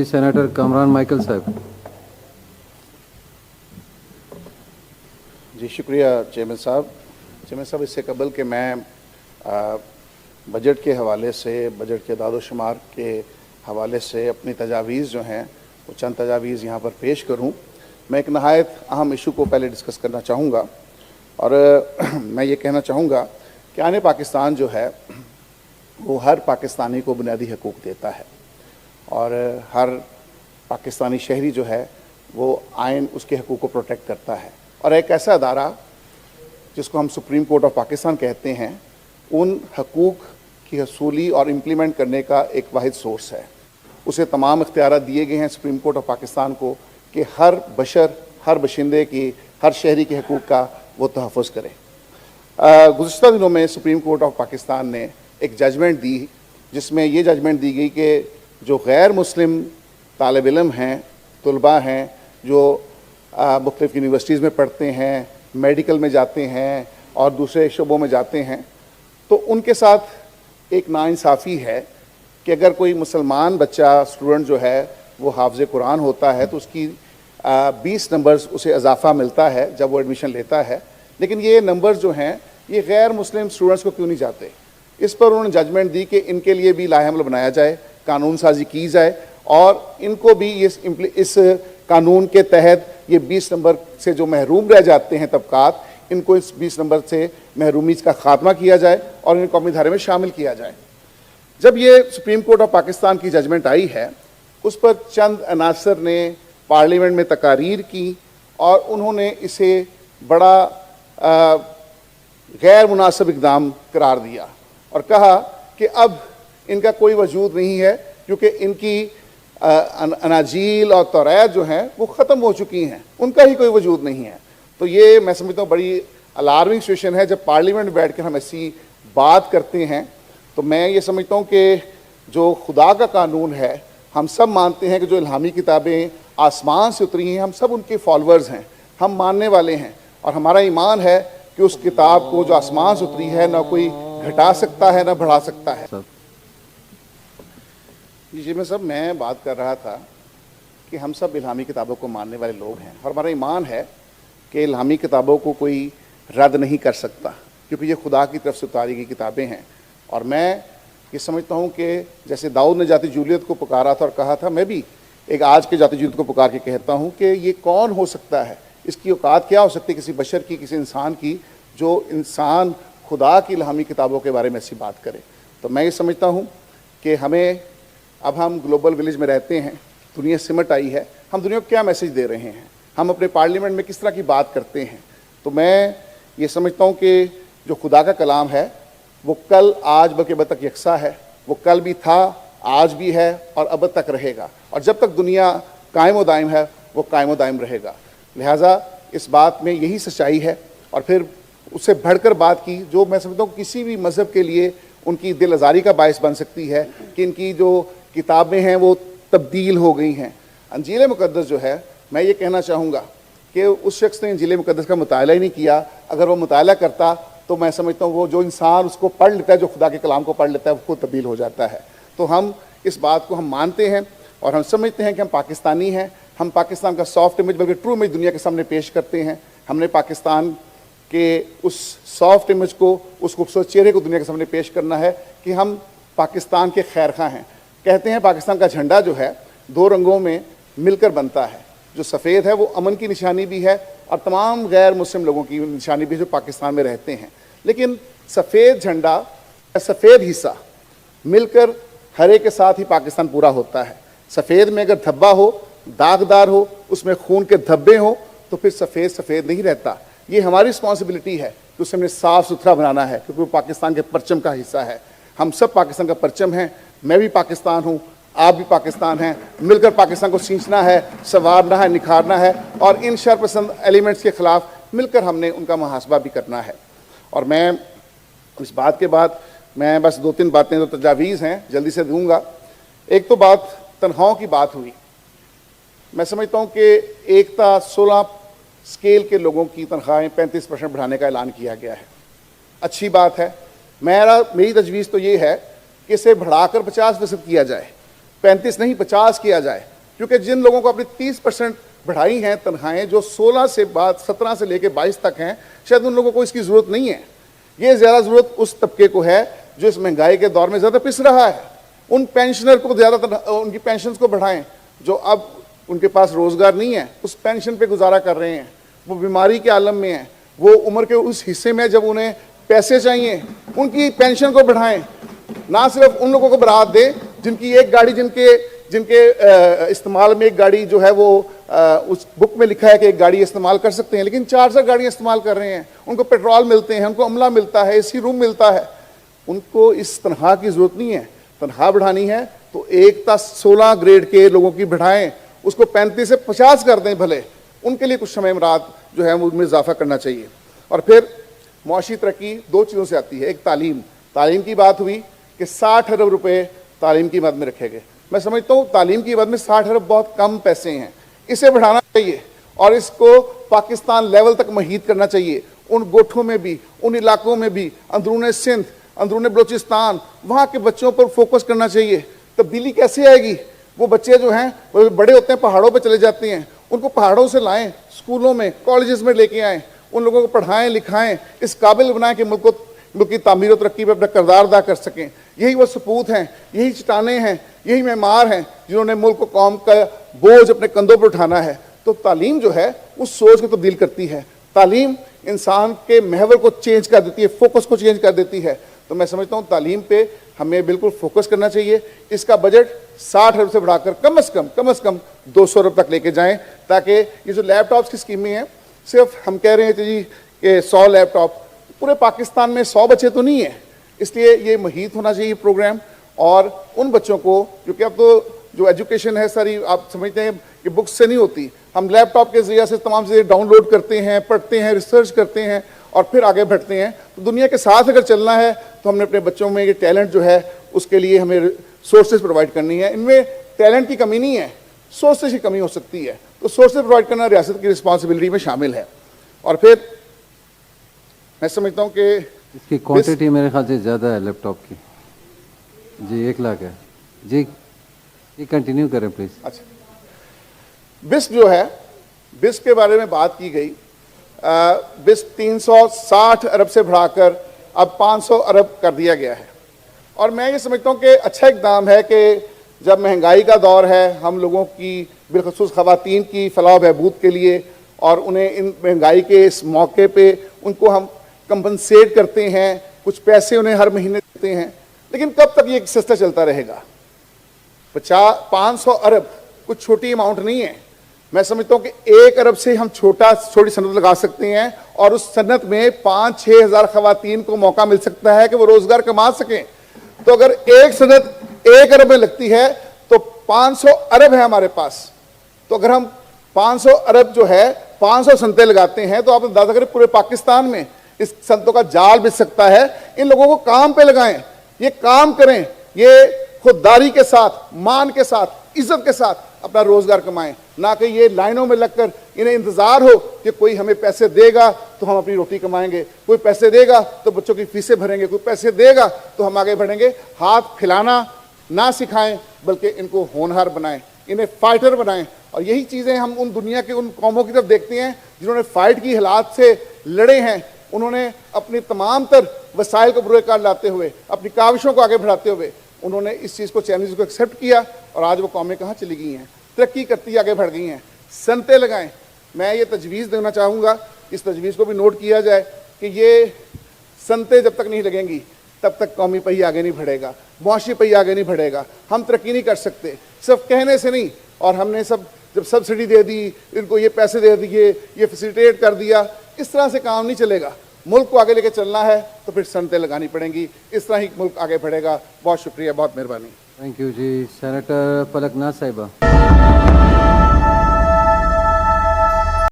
جی senator Kamran Michael صاحب. جی شکریہ chairman صاحب. اس سے قبل کہ میں بجٹ کے حوالے سے، بجٹ کے اعداد و شمار کے حوالے سے اپنی تجاویز جو ہیں وہ چند تجاویز یہاں پر پیش کروں، میں ایک نہایت اہم ایشو کو پہلے ڈسکس کرنا چاہوں گا. اور میں یہ کہنا چاہوں گا کہ آئین پاکستان جو ہے وہ ہر پاکستانی کو بنیادی حقوق دیتا ہے، اور ہر پاکستانی شہری جو ہے وہ آئین اس کے حقوق کو پروٹیکٹ کرتا ہے. اور ایک ایسا ادارہ جس کو ہم سپریم کورٹ آف پاکستان کہتے ہیں، ان حقوق کی حصولی اور امپلیمنٹ کرنے کا ایک واحد سورس ہے. اسے تمام اختیارات دیے گئے ہیں سپریم کورٹ آف پاکستان کو کہ ہر بشر، ہر باشندے کی، ہر شہری کے حقوق کا وہ تحفظ کرے. گزشتہ دنوں میں سپریم کورٹ آف پاکستان نے ایک ججمنٹ دی، جس میں یہ ججمنٹ دی گئی کہ جو غیر مسلم طالب علم ہیں، طلباء ہیں، جو مختلف یونیورسٹیز میں پڑھتے ہیں، میڈیکل میں جاتے ہیں اور دوسرے شعبوں میں جاتے ہیں، تو ان کے ساتھ ایک ناانصافی ہے کہ اگر کوئی مسلمان بچہ، اسٹوڈنٹ جو ہے وہ حافظ قرآن ہوتا ہے تو اس کی 20 نمبرز اسے اضافہ ملتا ہے جب وہ ایڈمیشن لیتا ہے، لیکن یہ نمبرز جو ہیں یہ غیر مسلم اسٹوڈنٹس کو کیوں نہیں جاتے؟ اس پر انہوں نے ججمنٹ دی کہ ان کے لیے بھی لائحہ عمل بنایا جائے، قانون سازی کی جائے، اور ان کو بھی اس قانون کے تحت یہ 20 نمبر سے جو محروم رہ جاتے ہیں طبقات، ان کو اس 20 نمبر سے محرومی کا خاتمہ کیا جائے اور ان کو قومی دھارے میں شامل کیا جائے. جب یہ سپریم کورٹ آف پاکستان کی ججمنٹ آئی ہے، اس پر چند عناصر نے پارلیمنٹ میں تقاریر کی اور انہوں نے اسے بڑا غیر مناسب اقدام قرار دیا اور کہا کہ اب ان کا کوئی وجود نہیں ہے، کیونکہ ان کی اناجیل اور توریت جو ہیں وہ ختم ہو چکی ہیں، ان کا ہی کوئی وجود نہیں ہے. تو یہ میں سمجھتا ہوں بڑی الارمنگ سچویشن ہے. جب پارلیمنٹ میں بیٹھ کر ہم ایسی بات کرتے ہیں تو میں یہ سمجھتا ہوں کہ جو خدا کا قانون ہے، ہم سب مانتے ہیں کہ جو الہامی کتابیں آسمان سے اتری ہیں، ہم سب ان کے فالوورز ہیں، ہم ماننے والے ہیں، اور ہمارا ایمان ہے کہ اس کتاب کو جو آسمان سے اتری ہے نہ کوئی گھٹا سکتا ہے نہ بڑھا سکتا ہے. جی میں بات کر رہا تھا کہ ہم سب الہامی کتابوں کو ماننے والے لوگ ہیں، اور ہمارا ایمان ہے کہ الہامی کتابوں کو کوئی رد نہیں کر سکتا، کیونکہ یہ خدا کی طرف سے اتاری گئی کتابیں ہیں. اور میں یہ سمجھتا ہوں کہ جیسے داؤد نے ذاتی جولیت کو پکارا تھا اور کہا تھا، میں بھی ایک آج کے ذاتی جولیت کو پکار کے کہتا ہوں کہ یہ کون ہو سکتا ہے، اس کی اوقات کیا ہو سکتی ہے کسی بشر کی، کسی انسان کی، جو انسان خدا کی الہامی کتابوں کے بارے میں ایسی بات کرے. تو میں یہ سمجھتا ہوں کہ اب ہم گلوبل ولیج میں رہتے ہیں، دنیا سمٹ آئی ہے، ہم دنیا کو کیا میسج دے رہے ہیں، ہم اپنے پارلیمنٹ میں کس طرح کی بات کرتے ہیں. تو میں یہ سمجھتا ہوں کہ جو خدا کا کلام ہے وہ کل، آج بلکہ اب تک یکساں ہے. وہ کل بھی تھا، آج بھی ہے اور اب تک رہے گا، اور جب تک دنیا قائم و دائم ہے وہ قائم و دائم رہے گا. لہٰذا اس بات میں یہی سچائی ہے. اور پھر اس سے بڑھ کر بات کی جو میں سمجھتا ہوں کسی بھی مذہب کے لیے ان کی دل آزاری کا باعث بن سکتی ہے کہ ان کی جو کتابیں ہیں وہ تبدیل ہو گئی ہیں. انجیل مقدس جو ہے، میں یہ کہنا چاہوں گا کہ اس شخص نے انجیل مقدس کا مطالعہ ہی نہیں کیا. اگر وہ مطالعہ کرتا تو میں سمجھتا ہوں وہ جو انسان اس کو پڑھ لیتا ہے، جو خدا کے کلام کو پڑھ لیتا ہے، وہ خود تبدیل ہو جاتا ہے. تو ہم اس بات کو ہم مانتے ہیں اور ہم سمجھتے ہیں کہ ہم پاکستانی ہیں. ہم پاکستان کا سافٹ امیج بلکہ ٹرو امیج دنیا کے سامنے پیش کرتے ہیں. ہم نے پاکستان کے اس سافٹ امیج کو، اس خوبصورت چہرے کو دنیا کے سامنے پیش کرنا ہے کہ ہم پاکستان کے خیر خواہ ہیں. کہتے ہیں پاکستان کا جھنڈا جو ہے 2 رنگوں میں مل کر بنتا ہے. جو سفید ہے وہ امن کی نشانی بھی ہے اور تمام غیر مسلم لوگوں کی نشانی بھی ہے جو پاکستان میں رہتے ہیں. لیکن سفید جھنڈا، سفید حصہ مل کر ہرے کے ساتھ ہی پاکستان پورا ہوتا ہے. سفید میں اگر دھبا ہو، داغدار ہو، اس میں خون کے دھبے ہوں تو پھر سفید نہیں رہتا. یہ ہماری رسپانسبلٹی ہے کہ اسے ہم نے صاف ستھرا بنانا ہے، کیونکہ وہ پاکستان کے پرچم کا حصہ ہے. ہم سب پاکستان کا پرچم ہیں. میں بھی پاکستان ہوں، آپ بھی پاکستان ہیں. مل کر پاکستان کو سینچنا ہے، سنوارنا ہے، نکھارنا ہے، اور ان شر پسند ایلیمنٹس کے خلاف مل کر ہم نے ان کا محاسبہ بھی کرنا ہے. اور میں اس بات کے بعد میں بس 2-3 باتیں جو تجاویز ہیں جلدی سے دوں گا. ایک تو بات تنخواہوں کی بات ہوئی. میں سمجھتا ہوں کہ ایکتا 16 اسکیل کے لوگوں کی تنخواہیں 35% بڑھانے کا اعلان کیا گیا ہے. اچھی بات ہے. میری تجویز تو یہ ہے کہ اسے بڑھا کر 50% کیا جائے، 35 نہیں 50 کیا جائے. کیونکہ جن لوگوں کو اپنی 30% بڑھائی ہیں تنخواہیں جو 17 سے لے کے 22 تک ہیں, شاید ان لوگوں کو اس کی ضرورت نہیں ہے. یہ زیادہ ضرورت اس طبقے کو ہے جو اس مہنگائی کے دور میں زیادہ پس رہا ہے. ان پینشنر کو زیادہ ان کی پینشنز کو بڑھائیں جو اب ان کے پاس روزگار نہیں ہے, اس پینشن پہ گزارا کر رہے ہیں, وہ بیماری کے عالم میں ہیں, وہ عمر کے اس حصے میں جب انہیں پیسے چاہیے, ان کی پینشن کو بڑھائیں. نہ صرف ان لوگوں کو برات دیں جن کی ایک گاڑی جن کے استعمال میں ایک گاڑی جو ہے وہ اس بک میں لکھا ہے کہ ایک گاڑی استعمال کر سکتے ہیں, لیکن 4 گاڑیاں استعمال کر رہے ہیں. ان کو پیٹرول ملتے ہیں, ان کو عملہ ملتا ہے, اسی روم ملتا ہے. ان کو اس تنخواہ کی ضرورت نہیں ہے. تنخواہ بڑھانی ہے تو 1 تا 16 گریڈ کے لوگوں کی بڑھائیں, اس کو 35 سے 50 کر دیں بھلے. ان کے لیے کچھ شمع امرات جو ہے ان میں اضافہ کرنا چاہیے. اور پھر معاشی ترقی 2 چیزوں سے آتی ہے. ایک تعلیم کی بات ہوئی کہ 60 ارب روپے تعلیم کی مد میں رکھے گئے. میں سمجھتا ہوں تعلیم کی مد میں 60 ارب بہت کم پیسے ہیں, اسے بڑھانا چاہیے اور اس کو پاکستان لیول تک محیط کرنا چاہیے. ان گوٹھوں میں بھی, ان علاقوں میں بھی, اندرون سندھ, اندرون بلوچستان, وہاں کے بچوں پر فوکس کرنا چاہیے. تبدیلی کیسے آئے گی؟ وہ بچے جو ہیں وہ بڑے ہوتے ہیں پہاڑوں پہ چلے جاتے ہیں, ان کو پہاڑوں سے لائیں, اسکولوں میں کالجز میں لے کے آئیں, ان لوگوں کو پڑھائیں لکھائیں, اس قابل بنائیں کہ ملک کی تعمیر و ترقی پہ اپنا کردار ادا کر سکیں. یہی وہ سپوت ہیں, یہی چٹانیں ہیں, یہی معمار ہیں جنہوں نے ملک و قوم کا بوجھ اپنے کندھوں پر اٹھانا ہے. تو تعلیم جو ہے اس سوچ کو تبدیل کرتی ہے. تعلیم انسان کے محور کو چینج کر دیتی ہے, فوکس کو چینج کر دیتی ہے. تو میں سمجھتا ہوں تعلیم پہ ہمیں بالکل فوکس کرنا چاہیے. اس کا بجٹ 60 ارب سے بڑھا کر کم از کم 200 ارب تک لے کے جائیں, تاکہ یہ جو لیپ ٹاپس کی اسکیمیں ہیں, صرف ہم کہہ رہے ہیں جی کہ 100 لیپ ٹاپ, پورے پاکستان میں 100 بچے تو نہیں ہیں, اس لیے یہ محیط ہونا چاہیے پروگرام. اور ان بچوں کو, کیونکہ اب تو جو ایجوکیشن ہے ساری آپ سمجھتے ہیں کہ بکس سے نہیں ہوتی, ہم لیپ ٹاپ کے ذریعے سے تمام چیزیں ڈاؤن لوڈ کرتے ہیں, پڑھتے ہیں, ریسرچ کرتے ہیں اور پھر آگے بڑھتے ہیں. تو دنیا کے ساتھ اگر چلنا ہے تو ہم نے اپنے بچوں میں یہ ٹیلنٹ جو ہے اس کے لیے ہمیں سورسز پرووائڈ کرنی ہے. ان میں ٹیلنٹ کی کمی نہیں ہے, سورسز کی کمی ہو سکتی ہے. تو سورسز پرووائڈ کرنا ریاست کی رسپانسبلٹی میں شامل ہے. اور پھر میں سمجھتا ہوں کہ اس کی کوانٹٹی میرے خیال سے زیادہ ہے لیپ ٹاپ کی. جی 1 لاکھ ہے. جی یہ کنٹینیو کریں پلیز. اچھا, بس جو ہے, بس کے بارے میں بات کی گئی. بس 360 ارب سے بڑھا کر اب 500 ارب کر دیا گیا ہے. اور میں یہ سمجھتا ہوں کہ اچھا اقدام ہے کہ جب مہنگائی کا دور ہے, ہم لوگوں کی بالخصوص خواتین کی فلاح و بہبود کے لیے اور انہیں ان مہنگائی کے اس موقع پہ ان کو ہم کمپنسیٹ کرتے ہیں, کچھ پیسے انہیں ہر مہینے دیتے ہیں. لیکن کب تک یہ سستا چلتا رہے گا؟ 500 ارب کچھ چھوٹی اماؤنٹ نہیں ہے. میں سمجھتا ہوں کہ 1 ارب سے ہم چھوٹی صنعت لگا سکتے ہیں اور اس صنعت میں 5-6 ہزار خواتین کو موقع مل سکتا ہے کہ وہ روزگار کما سکیں. تو اگر ایک صنعت 1 ارب میں لگتی ہے تو 500 ارب ہے ہمارے پاس. تو اگر ہم 500 ارب جو ہے 500 صنعتیں لگاتے ہیں تو آپ اندازہ کریں پورے پاکستان میں اس صنعتوں کا جال بچھ سکتا ہے. ان لوگوں کو کام پہ لگائیں, یہ کام کریں, یہ خودداری کے ساتھ, مان کے ساتھ, عزت کے ساتھ اپنا روزگار کمائیں, نہ کہ یہ لائنوں میں لگ کر انہیں انتظار ہو کہ کوئی ہمیں پیسے دے گا تو ہم اپنی روٹی کمائیں گے, کوئی پیسے دے گا تو بچوں کی فیسیں بھریں گے, کوئی پیسے دے گا تو ہم آگے بڑھیں گے. ہاتھ پھیلانا نہ سکھائیں بلکہ ان کو ہونہار بنائیں, انہیں فائٹر بنائیں. اور یہی چیزیں ہم ان دنیا کے ان قوموں کی طرف دیکھتے ہیں جنہوں نے فائٹ کی حالات سے لڑے ہیں. انہوں نے اپنی تمام تر وسائل کو بروئے کار لاتے ہوئے, اپنی کاوشوں کو آگے بڑھاتے ہوئے انہوں نے اس چیز کو, چیلنج کو ایکسیپٹ کیا اور آج وہ قومیں کہاں چلی گئی ہیں, ترقی کرتی آگے بڑھ گئی ہیں. صنعتیں لگائیں. میں یہ تجویز دینا چاہوں گا, اس تجویز کو بھی نوٹ کیا جائے کہ یہ صنعتیں جب تک نہیں لگیں گی تب تک قومی پہی آگے نہیں بڑھے گا, معاشی پہی آگے نہیں بڑھے گا. ہم ترقی نہیں کر سکتے صرف کہنے سے نہیں. اور ہم نے جب سبسڈی دے دی, ان کو یہ پیسے دے دیے, یہ فیسیلیٹیٹ کر دیا, اس طرح سے کام نہیں چلے گا. ملک کو آگے لے کے چلنا ہے تو پھر صنعتیں لگانی پڑیں گی. اس طرح ہی ملک آگے بڑھے گا. بہت شکریہ, بہت مہربانی. Thank you G. سینیٹر پلک ناز صاحبہ.